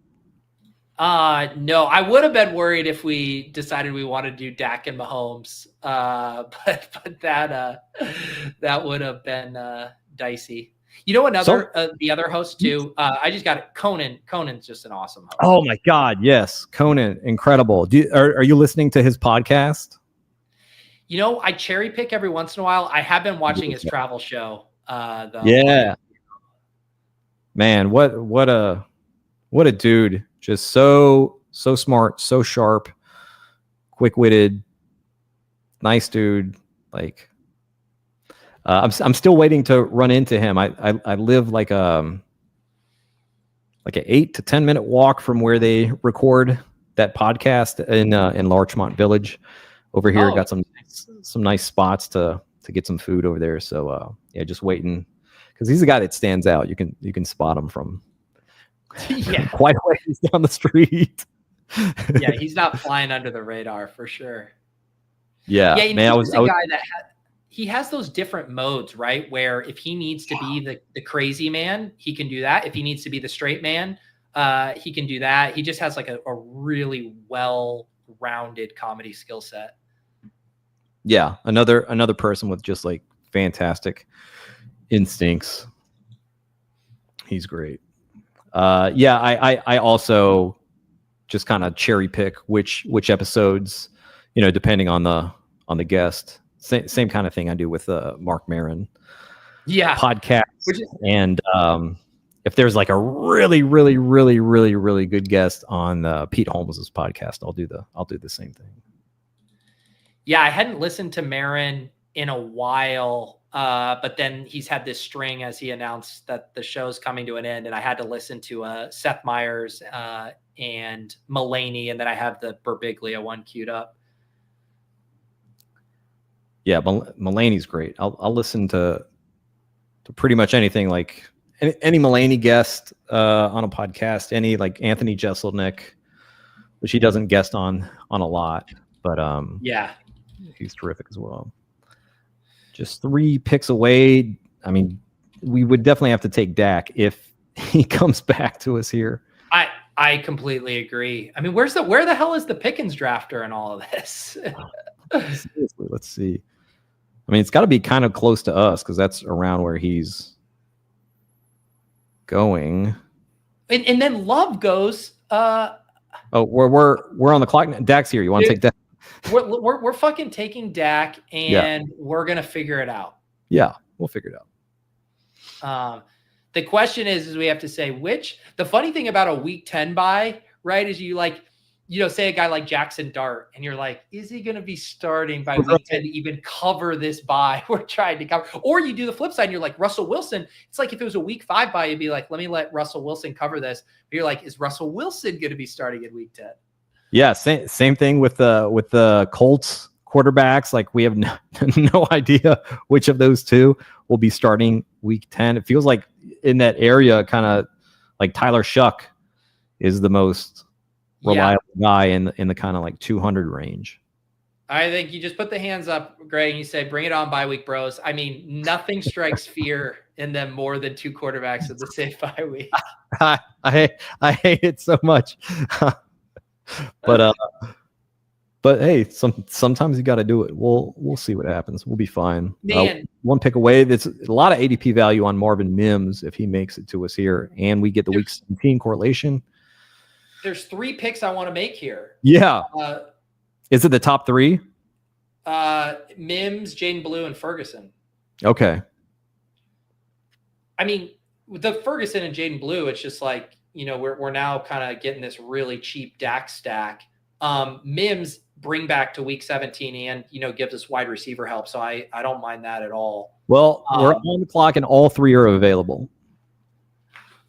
No, I would have been worried if we decided we wanted to do Dak and Mahomes. But that would have been dicey. You know, the other host too. I just got it. Conan's just an awesome host. Oh my God, yes, Conan, incredible. Are you listening to his podcast? You know, I cherry pick every once in a while. I have been watching his travel show. Though. Yeah, man, what a dude. Just so smart, so sharp, quick-witted, nice dude. Like, I'm still waiting to run into him. I live like an 8 to 10 minute walk from where they record that podcast in Larchmont Village over here. Got some nice spots to get some food over there. So yeah, just waiting, because he's a guy that stands out. You can spot him from quite a ways down the street. Yeah, he's not flying under the radar for sure. Yeah, man, he's a guy that he has those different modes, right? Where if he needs to be the crazy man, he can do that. If he needs to be the straight man, he can do that. He just has like a really well-rounded comedy skill set. Yeah, another person with just like fantastic instincts. He's great. Yeah, I also just kind of cherry pick which episodes, depending on the guest. Same kind of thing I do with Mark Maron. Yeah, podcast. And if there's like a really, really, really, really, really good guest on Pete Holmes's podcast, I'll do the same thing. Yeah, I hadn't listened to Maron in a while, but then he's had this string as he announced that the show's coming to an end, and I had to listen to Seth Meyers and Mulaney, and then I have the Birbiglia one queued up. Yeah, Mulaney's great. I'll listen to pretty much anything, like any Mulaney guest on a podcast, any like Anthony Jeselnik, which he doesn't guest on a lot, but yeah, he's terrific as well. Just 3 picks away. I mean, we would definitely have to take Dak if he comes back to us here. I completely agree. I mean, where the hell is the Pickens drafter in all of this? Seriously, let's see. I mean, it's got to be kind of close to us because that's around where he's going. And then Love goes. Oh, we're on the clock now. Dak's here. You want to take Dak? We're fucking taking Dak, and we're gonna figure it out. Yeah, we'll figure it out. The question is we have to say which. The funny thing about a week 10 bye, right, is you say a guy like Jackson Dart, and you're like, is he going to be starting by week 10 to even cover this bye we're trying to cover? Or you do the flip side, and you're like, Russell Wilson. It's like if it was a week 5 bye, you'd be like, let me let Russell Wilson cover this. But you're like, is Russell Wilson going to be starting in week 10? Yeah, same thing with the Colts quarterbacks. Like, we have no idea which of those two will be starting week 10. It feels like in that area, kind of like Tyler Shuck is the most reliable guy in the kind of like 200 range. I think you just put the hands up, Greg, and you say, bring it on bye week, bros. I mean, nothing strikes fear in them more than 2 quarterbacks at the same bye week. I hate it so much. But hey, sometimes you got to do it. We'll see what happens. We'll be fine. Man, 1 pick away. That's a lot of ADP value on Marvin Mims if he makes it to us here, and we get the week 17 correlation. There's 3 picks I want to make here. Yeah. Is it the top 3? Mims, Jaden Blue, and Ferguson. Okay. I mean, with the Ferguson and Jaden Blue, it's just like, we're now kind of getting this really cheap Dak stack. Mims bring back to week 17 and, gives us wide receiver help. So I don't mind that at all. Well, we're on the clock and all 3 are available.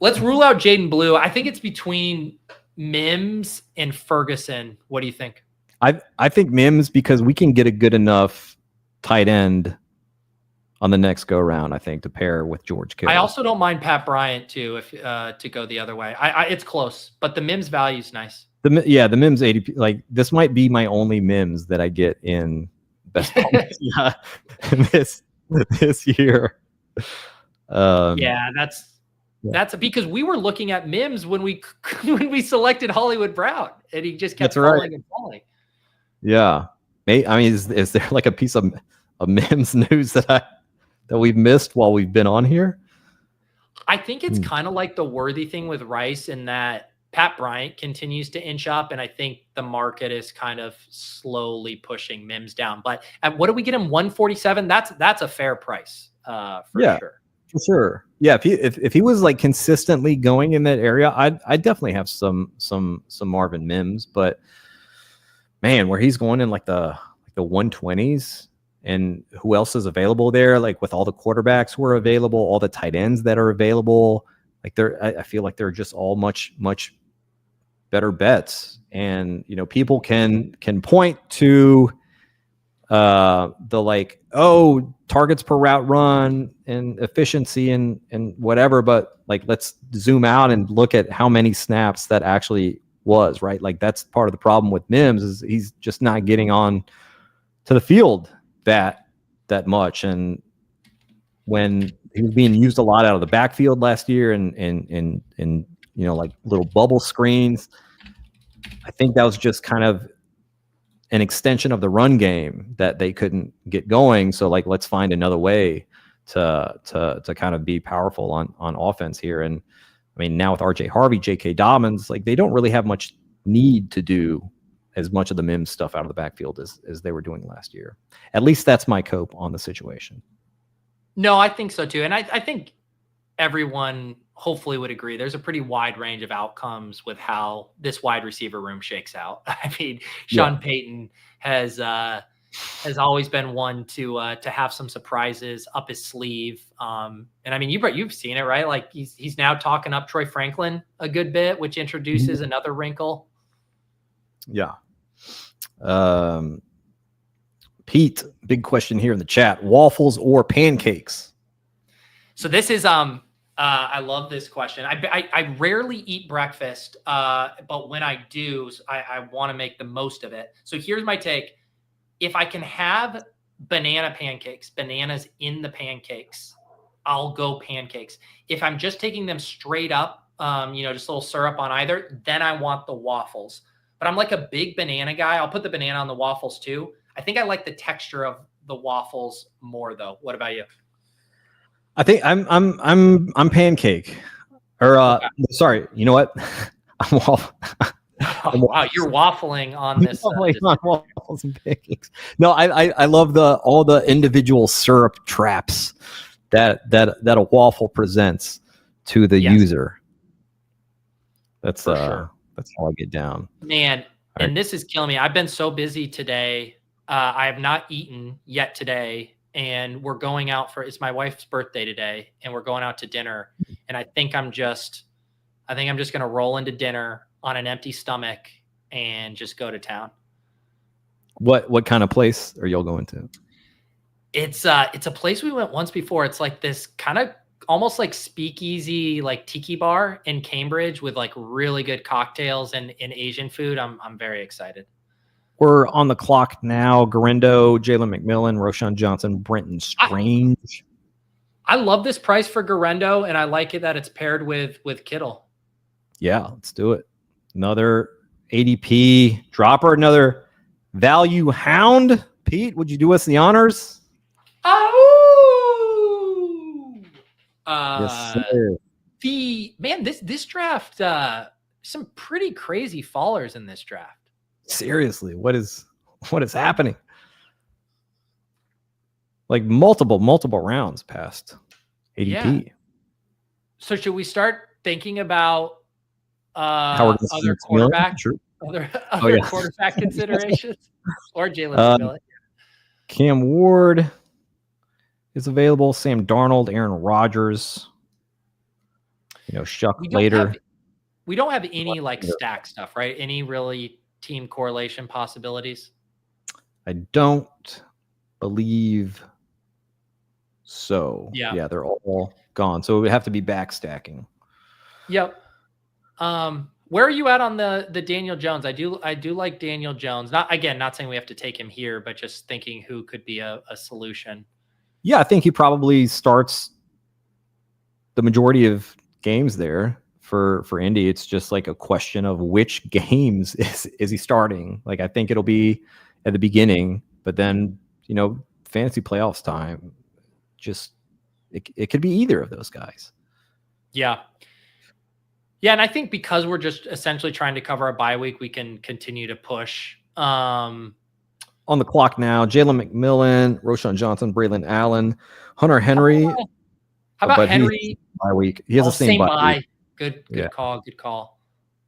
Let's rule out Jaden Blue. I think it's between Mims and Ferguson. What do you think? I think Mims, because we can get a good enough tight end on the next go round, I think, to pair with George Kittle. I also don't mind Pat Bryant too, if to go the other way. It's close, but the Mims value is nice. The Mims ADP, like, this might be my only Mims that I get in best ball this year. Yeah, that's That's because we were looking at Mims when we selected Hollywood Brown, and he just kept falling and falling. Yeah, I mean, is there like a piece of Mims news that we've missed while we've been on here? I think it's kind of like the Worthy thing with Rice, in that Pat Bryant continues to inch up, and I think the market is kind of slowly pushing Mims down. But at what do we get him? 147. That's a fair price for sure. For sure. Yeah, if he was like consistently going in that area, I'd definitely have some Marvin Mims. But man, where he's going in like the 120s, and who else is available there? Like with all the quarterbacks who are available, all the tight ends that are available, like I feel like they're just all much better bets. And people can point to the like, oh, targets per route run and efficiency and whatever, but like let's zoom out and look at how many snaps that actually was, right? Like that's part of the problem with Mims, is he's just not getting on to the field that much. And when he was being used a lot out of the backfield last year and like little bubble screens, I think that was just kind of an extension of the run game that they couldn't get going. So like, let's find another way to kind of be powerful on offense here. And I mean, now with RJ Harvey, J.K. Dobbins, like they don't really have much need to do as much of the Mims stuff out of the backfield as they were doing last year. At least that's my cope on the situation. No, I think so too. And I think everyone hopefully would agree. There's a pretty wide range of outcomes with how this wide receiver room shakes out. I mean, Sean Payton has always been one to have some surprises up his sleeve. And I mean, you've seen it, right? Like he's now talking up Troy Franklin a good bit, which introduces another wrinkle. Yeah. Pete, big question here in the chat: waffles or pancakes? So this is I love this question. I rarely eat breakfast, but when I do, I want to make the most of it. So here's my take: if I can have banana pancakes, bananas in the pancakes, I'll go pancakes. If I'm just taking them straight up, just a little syrup on either, then I want the waffles. But I'm like a big banana guy. I'll put the banana on the waffles too. I think I like the texture of the waffles more though. What about you? I think I'm pancake. Or sorry, you know what? I'm waffle. Wow, you're waffling on this. Waffles and pancakes. No, I love all the individual syrup traps that a waffle presents to the user. That's sure. That's how I get down. Man, and this is killing me. I've been so busy today. I have not eaten yet today, and we're going out it's my wife's birthday today, and we're going out to dinner. And I think I'm just going to roll into dinner on an empty stomach and just go to town. What kind of place are y'all going to? It's a place we went once before. It's like this kind of almost like speakeasy, like tiki bar in Cambridge with like really good cocktails and Asian food. I'm very excited. We're on the clock now. Garendo, Jalen McMillan, Roshan Johnson, Brenton Strange. I love this price for Garendo, and I like it that it's paired with Kittle. Yeah, let's do it. Another ADP dropper, another value hound. Pete, would you do us the honors? Yes, sir. This draft, some pretty crazy fallers in this draft. Seriously, what is happening? Like multiple rounds past ADP. Yeah. So should we start thinking about other quarterback, quarterback considerations, or Jalen McMillan? Cam Ward is available. Sam Darnold, Aaron Rodgers. Shuck later. We don't have any like stack stuff, right? Any really team correlation possibilities? I don't believe so. Yeah, they're all gone. So it would have to be back stacking. Yep. Where are you at on the Daniel Jones? I do like Daniel Jones. Not saying we have to take him here, but just thinking who could be a solution. Yeah, I think he probably starts the majority of games there for Indy. It's just like a question of which games is he starting. Like, I think it'll be at the beginning, but then, fantasy playoffs time, just it could be either of those guys. Yeah. Yeah, and I think because we're just essentially trying to cover a bye week, we can continue to push. On the clock now, Jalen McMillan, Roshan Johnson, Braylon Allen, Hunter Henry. How about Henry? Bye week. He has the same bye. Good call. Good call.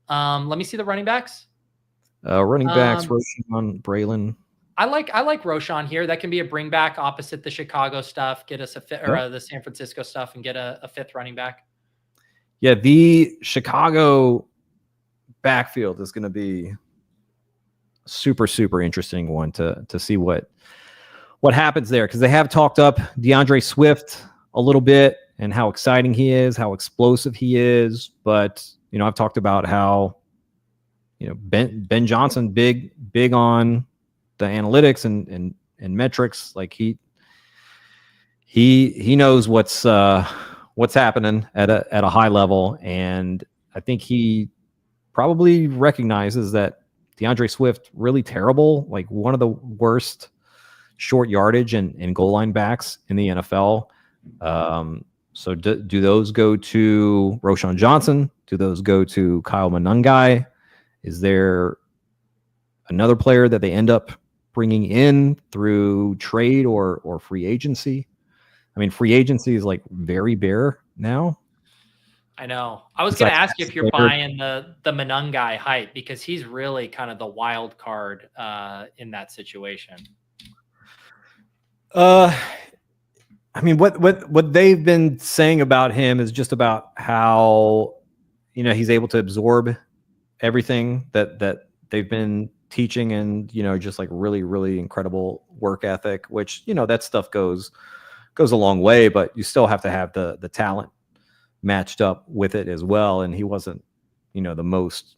Let me see the running backs. Running backs, Roshan, Braylon. I like Roshan here. That can be a bring back opposite the Chicago stuff. Get us a fifth, or the San Francisco stuff, and get a fifth running back. Yeah, the Chicago backfield is going to be super, super interesting one to see what happens there, because they have talked up DeAndre Swift a little bit and how exciting he is, how explosive he is. But, I've talked about how, Ben Johnson, big on the analytics and metrics. Like he knows what's happening at a high level. And I think he probably recognizes that DeAndre Swift really terrible, like one of the worst short yardage and goal line backs in the NFL. So do those go to Roshan Johnson? Do those go to Kyle Monangai? Is there another player that they end up bringing in through trade or free agency? I mean, free agency is like very bare now. I know. I was going to ask you if you're buying the Monangai hype, because he's really kind of the wild card in that situation. I mean, what they've been saying about him is just about how, he's able to absorb everything that they've been teaching, and, just like really, really incredible work ethic, which, that stuff goes a long way, but you still have to have the talent matched up with it as well. And he wasn't, the most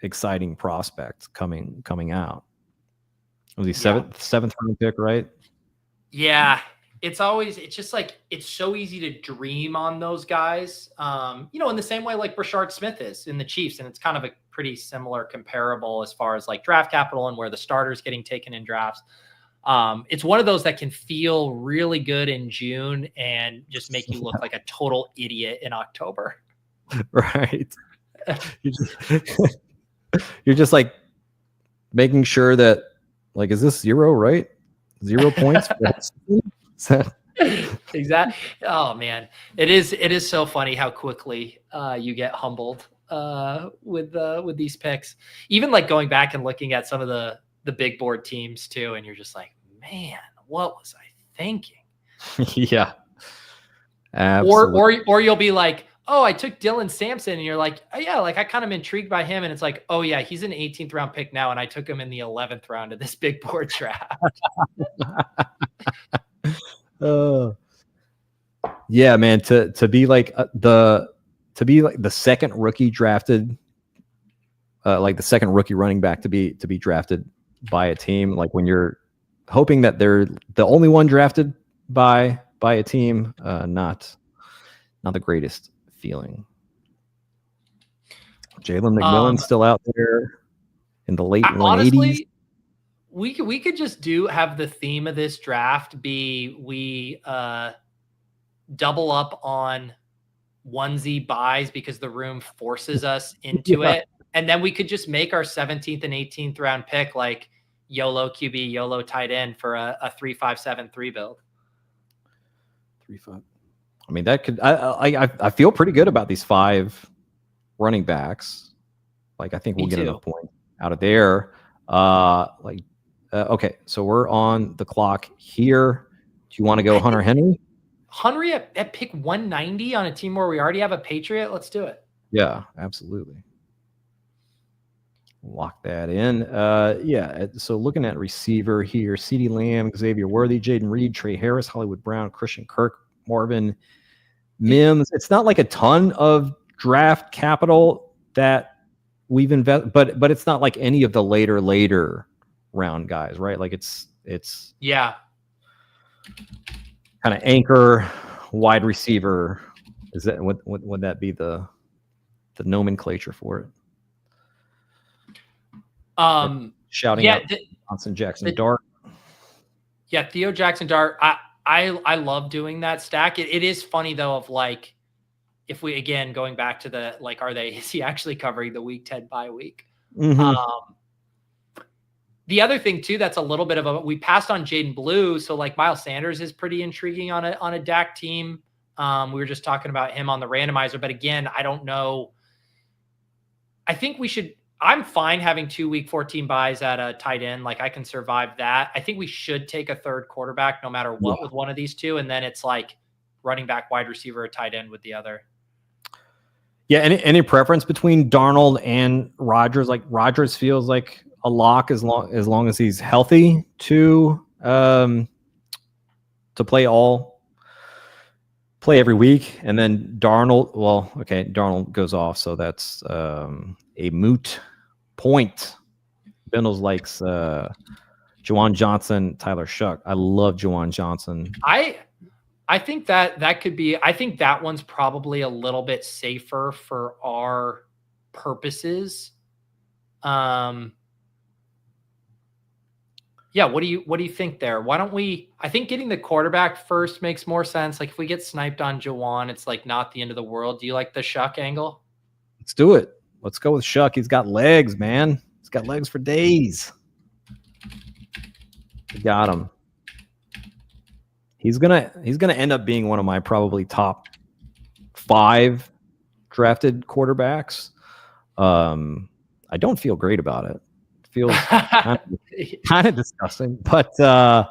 exciting prospect coming out. Was he seventh round pick, right? Yeah. It's just like, it's so easy to dream on those guys. In the same way like Brashard Smith is in the Chiefs. And it's kind of a pretty similar comparable as far as like draft capital and where the starters getting taken in drafts. It's one of those that can feel really good in June and just make you look like a total idiot in October. Right. You're just like making sure that, like, is this 0, right? 0 points. Exactly. Oh man, it is so funny how quickly you get humbled with these picks. Even like going back and looking at some of the big board teams too, and you're just like, man, what was I thinking? Yeah. Absolutely. Or you'll be like, oh, I took Dylan Sampson, and you're like, oh yeah, like I kind of intrigued by him, and it's like, oh yeah, he's an 18th round pick now, and I took him in the 11th round of this big board draft. Yeah, man, to be like the second rookie drafted, like the second rookie running back to be drafted by a team, like when you're hoping that they're the only one drafted by a team, not the greatest feeling. Jalen McMillan still out there in the late 180s. Honestly, we could just have the theme of this draft be we double up on onesie buys because the room forces us into it. And then we could just make our 17th and 18th round pick like YOLO QB, YOLO tight end for a 3-5-7-3 build. 3-5. I mean, that could. I feel pretty good about these 5 running backs. Like, I think we'll get enough points out of there. Okay, so we're on the clock here. Do you want to go Hunter Henry? Henry at pick 190 on a team where we already have a Patriot? Let's do it. Yeah, absolutely. Lock that in. Yeah, so looking at receiver here, CeeDee Lamb, Xavier Worthy, Jaden Reed, Trey Harris, Hollywood Brown, Christian Kirk, Marvin Mims. It's not like a ton of draft capital that we've invested, but it's not like any of the later round guys, right? Like it's yeah, kind of anchor wide receiver Is that what would that be the nomenclature for it? Shouting out Johnson Jackson Dart. Yeah, Theo Jackson Dart. I love doing that stack. It is funny though, of like, if we, again, going back to the, like, is he actually covering the week 10 bye week? Mm-hmm. The other thing too, that's a little bit of we passed on Jaden Blue. So like Miles Sanders is pretty intriguing on a Dak team. We were just talking about him on the randomizer, but again, I don't know. I think I'm fine having 2 week 14 buys at a tight end. Like I can survive that. I think we should take a third quarterback no matter what with one of these two. And then it's like running back, wide receiver, or tight end with the other. Yeah. Any preference between Darnold and Rodgers? Like Rodgers feels like a lock as long as he's healthy to play every week. And then Darnold, Darnold goes off, so that's a moot point. Bendels likes Juwan Johnson, Tyler Shuck. I love Juwan Johnson. I think that could be, I think that one's probably a little bit safer for our purposes. Yeah, what do you think there? Why don't I think getting the quarterback first makes more sense. Like if we get sniped on Juwan, it's like not the end of the world. Do you like the Shuck angle? Let's do it. Let's go with Shuck. He's got legs, man. He's got legs for days. We got him. He's gonna end up being one of my probably top 5 drafted quarterbacks. I don't feel great about it. Feels kind of disgusting, but I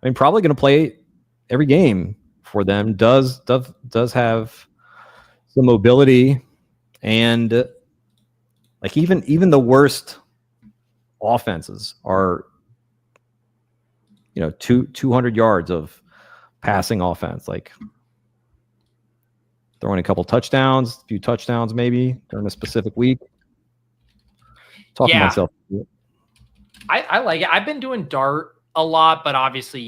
mean, probably going to play every game for them. Does have some mobility, and like even the worst offenses are, 200 yards of passing offense, like throwing a couple touchdowns, a few touchdowns maybe during a specific week. Talking myself. I like it. I've been doing Dart a lot, but obviously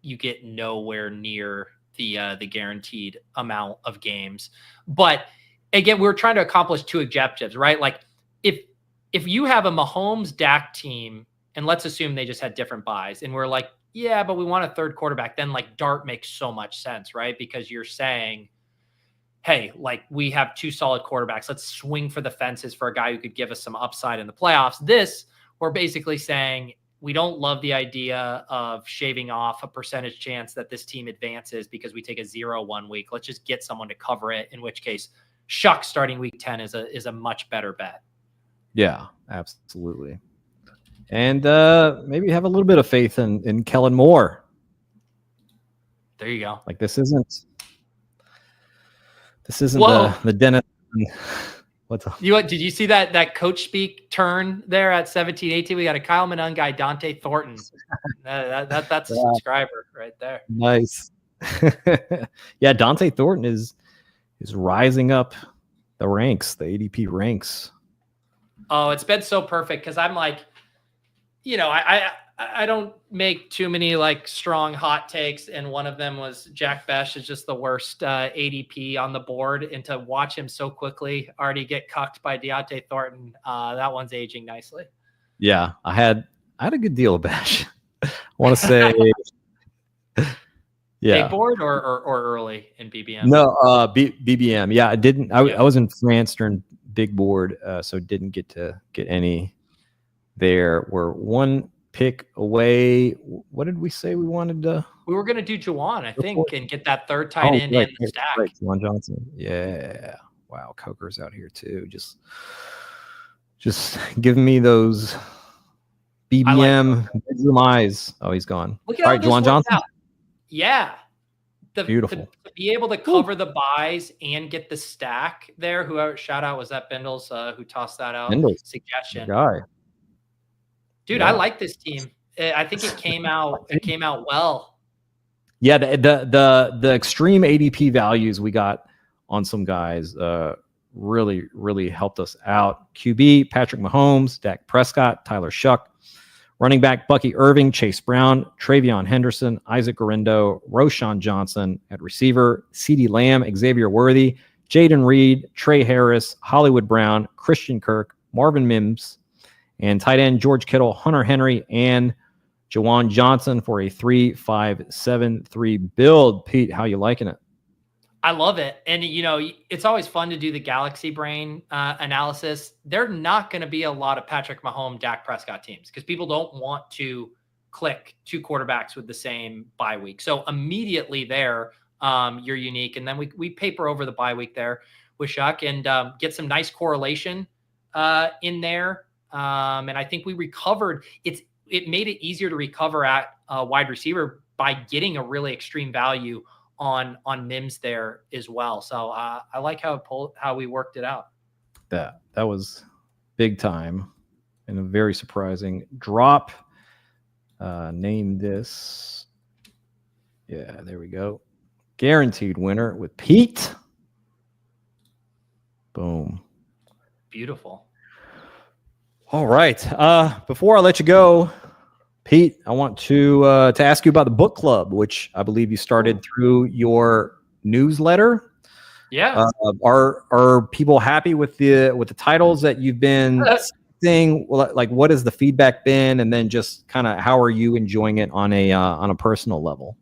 you get nowhere near the guaranteed amount of games. But again, we're trying to accomplish 2 objectives, right? Like if you have a Mahomes Dak team, and let's assume they just had different buys, and we're like, yeah, but we want a third quarterback, then like Dart makes so much sense, right? Because you're saying, hey, like we have 2 solid quarterbacks. Let's swing for the fences for a guy who could give us some upside in the playoffs. We're basically saying we don't love the idea of shaving off a percentage chance that this team advances because we take a 0-1 week. Let's just get someone to cover it, in which case Shuck starting week 10 is a much better bet. Yeah, absolutely. And maybe have a little bit of faith in Kellen Moore. There you go. Like this isn't the dentist. What's up? Did you see that coach speak turn there at 17-18? We got a Kyle Manung guy, Dante Thornton. That's a subscriber right there. Nice. Yeah, Dante Thornton is rising up the ranks, the ADP ranks. Oh, it's been so perfect because I'm like, I don't make too many like strong hot takes, and one of them was Jack Besh is just the worst ADP on the board, and to watch him so quickly already get cucked by Deontay Thornton, that one's aging nicely. Yeah, I had a good deal of Besh. I want to say, yeah, big board or early in BBM. No, BBM. Yeah, I didn't. I was in France during big board, so didn't get any there. We're one pick away. What did we say we wanted to? We were going to do Juwan, I think, and get that third tight end in the stack. Right, Juwan Johnson. Yeah. Wow, Coker's out here too. Just giving me those BBM eyes. Oh, he's gone. Look at Juwan Johnson. Out. Yeah. Beautiful. To be able to cover the buys and get the stack there. Whoever shout out was that Bendels who tossed that out. Bendels. Suggestion. Guy. Dude, yeah. I like this team. I think it came out. It came out well. Yeah, the extreme ADP values we got on some guys really helped us out. QB Patrick Mahomes, Dak Prescott, Tyler Shuck, Running back, Bucky Irving, Chase Brown, Travion Henderson, Isaac Garindo, Roshan Johnson. At receiver, CeeDee Lamb, Xavier Worthy, Jaden Reed, Trey Harris, Hollywood Brown, Christian Kirk, Marvin Mims, and tight end, George Kittle, Hunter Henry, and Jawan Johnson for a 3-5-7-3 build. Pete, how you liking it? I love it. And, it's always fun to do the Galaxy Brain analysis. There are not going to be a lot of Patrick Mahomes, Dak Prescott teams because people don't want to click two quarterbacks with the same bye week. So immediately there, you're unique. And then we paper over the bye week there with Shuck and get some nice correlation in there. And I think we recovered. It made it easier to recover at wide receiver by getting a really extreme value on Mims there as well. So I like how we worked it out. That was big time and a very surprising drop. Name this. Yeah, there we go. Guaranteed winner with Pete. Boom. Beautiful. All right. Before I let you go, Pete, I want to ask you about the book club, which I believe you started through your newsletter. Yeah. Are people happy with the titles that you've been seeing? Like, what has the feedback been, and then just kind of how are you enjoying it on a personal level?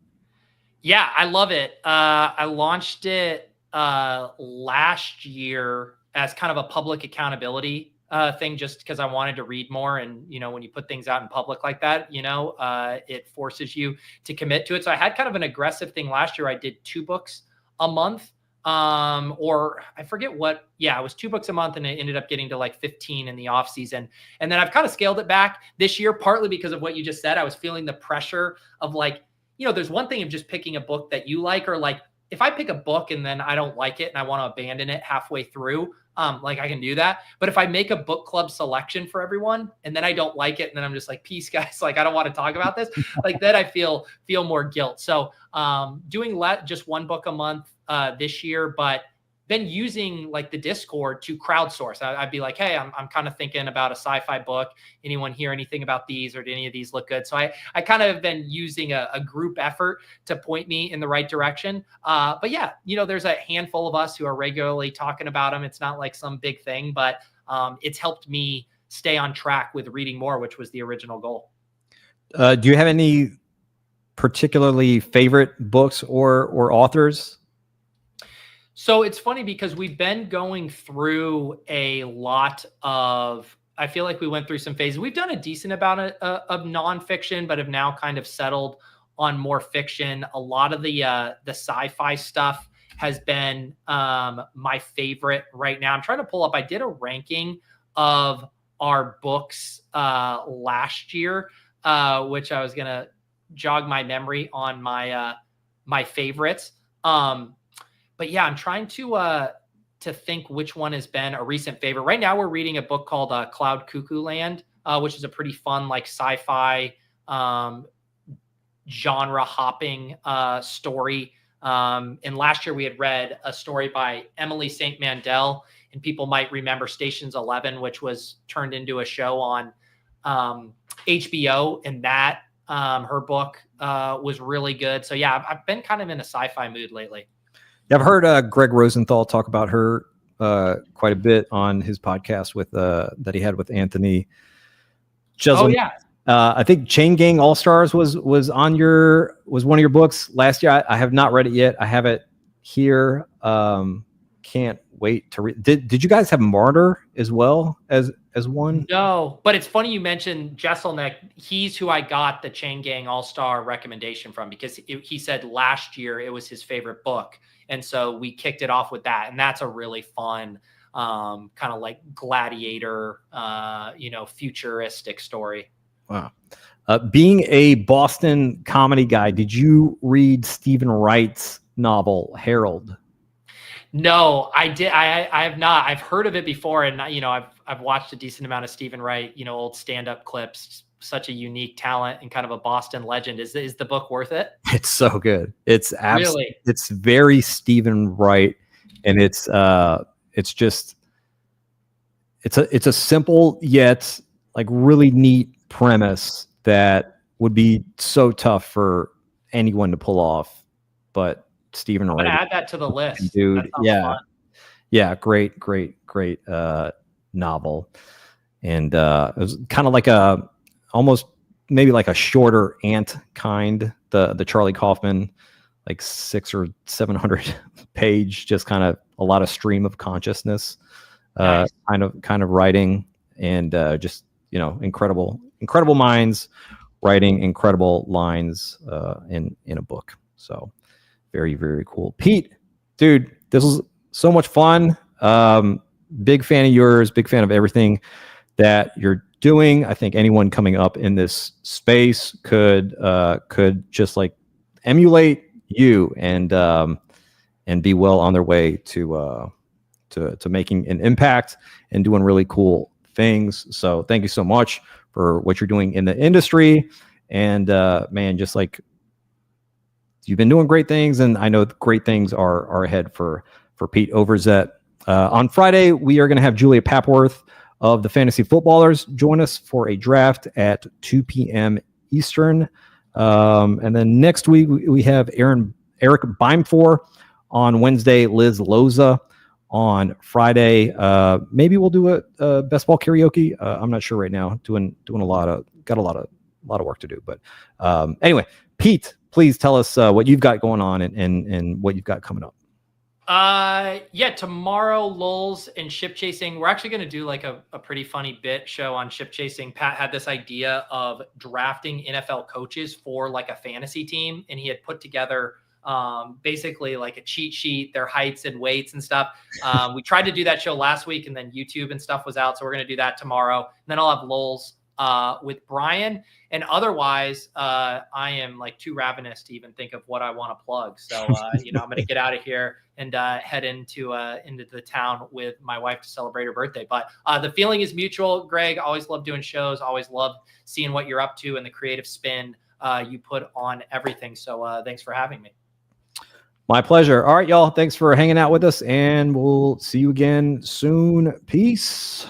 Yeah, I love it. I launched it last year as kind of a public accountability thing, just because I wanted to read more. And, when you put things out in public like that, it forces you to commit to it. So I had kind of an aggressive thing last year. I did 2 books a month, or I forget what. Yeah, it was 2 books a month, and it ended up getting to like 15 in the off season. And then I've kind of scaled it back this year, partly because of what you just said. I was feeling the pressure of like, there's one thing of just picking a book that you like, or like if I pick a book and then I don't like it and I want to abandon it halfway through, like I can do that. But if I make a book club selection for everyone and then I don't like it and then I'm just like, peace guys, like I don't want to talk about this, like then I feel more guilt. So doing just 1 book a month this year, but then using like the Discord to crowdsource. I'd be like, hey, I'm kind of thinking about a sci-fi book. Anyone hear anything about these, or do any of these look good? So I kind of have been using a group effort to point me in the right direction. But yeah, there's a handful of us who are regularly talking about them. It's not like some big thing, but it's helped me stay on track with reading more, which was the original goal. Do you have any particularly favorite books or authors? So it's funny because we've been going through a lot of, I feel like we went through some phases. We've done a decent amount of nonfiction, but have now kind of settled on more fiction. A lot of the sci-fi stuff has been my favorite right now. I'm trying to pull up, I did a ranking of our books last year, which I was going to jog my memory on my favorites. But yeah, I'm trying to think which one has been a recent favorite. Right now, we're reading a book called Cloud Cuckoo Land, which is a pretty fun, like sci-fi genre hopping story. And last year we had read a story by Emily St. Mandel, and people might remember Stations 11, which was turned into a show on HBO. And that her book was really good. So yeah, I've been kind of in a sci-fi mood lately. I've heard Greg Rosenthal talk about her quite a bit on his podcast with that he had with Anthony Jeselnik. Oh yeah. I think Chain Gang All Stars was one of your books last year. I have not read it yet. I have it here. Can't wait to read. Did you guys have Martyr as well as one? No, but it's funny you mentioned Jeselnik. He's who I got the Chain Gang All Star recommendation from, because he said last year it was his favorite book. And so we kicked it off with that. And that's a really fun kind of like gladiator, futuristic story. Wow. Being a Boston comedy guy, did you read Stephen Wright's novel, Harold? No, I did. I have not. I've heard of it before. And, I've watched a decent amount of Stephen Wright, old stand-up clips. Such a unique talent and kind of a Boston legend. Is the book worth it? It's so good. It's absolutely, really? It's very Stephen Wright, and it's a simple yet like really neat premise that would be so tough for anyone to pull off, but Stephen I'm already gonna add that to the list, dude. Fun. Yeah, great novel, and it was kind of like a almost maybe like a shorter Ant kind, the Charlie Kaufman, like 600 or 700 page, just kind of a lot of stream of consciousness, Nice. kind of writing, and just incredible minds writing incredible lines in a book. So very, very cool. Pete, dude, this was so much fun. Big fan of yours, big fan of everything that you're doing. I think anyone coming up in this space could just like emulate you and be well on their way to making an impact and doing really cool things. So thank you so much for what you're doing in the industry. And man, just like you've been doing great things, and I know great things are ahead for Pete Overzet. On Friday, we are going to have Julia Papworth of the Fantasy Footballers join us for a draft at 2 p.m. Eastern. And then next week, we have Eric Beimfor. On Wednesday, Liz Loza. On Friday, maybe we'll do a best ball karaoke. I'm not sure right now. Doing a lot of work to do. But anyway, Pete, please tell us what you've got going on and what you've got coming up. Tomorrow, lulls and ship chasing. We're actually going to do like a pretty funny bit show on ship chasing. Pat had this idea of drafting NFL coaches for like a fantasy team, and he had put together basically like a cheat sheet, their heights and weights and stuff. We tried to do that show last week, and then YouTube and stuff was out. So we're going to do that tomorrow. And then I'll have lulls with Brian. And otherwise, I am like too ravenous to even think of what I want to plug. So, I'm going to get out of here and head into the town with my wife to celebrate her birthday. But the feeling is mutual. Greg, always love doing shows. Always love seeing what you're up to and the creative spin you put on everything. So thanks for having me. My pleasure. All right, y'all. Thanks for hanging out with us, and we'll see you again soon. Peace.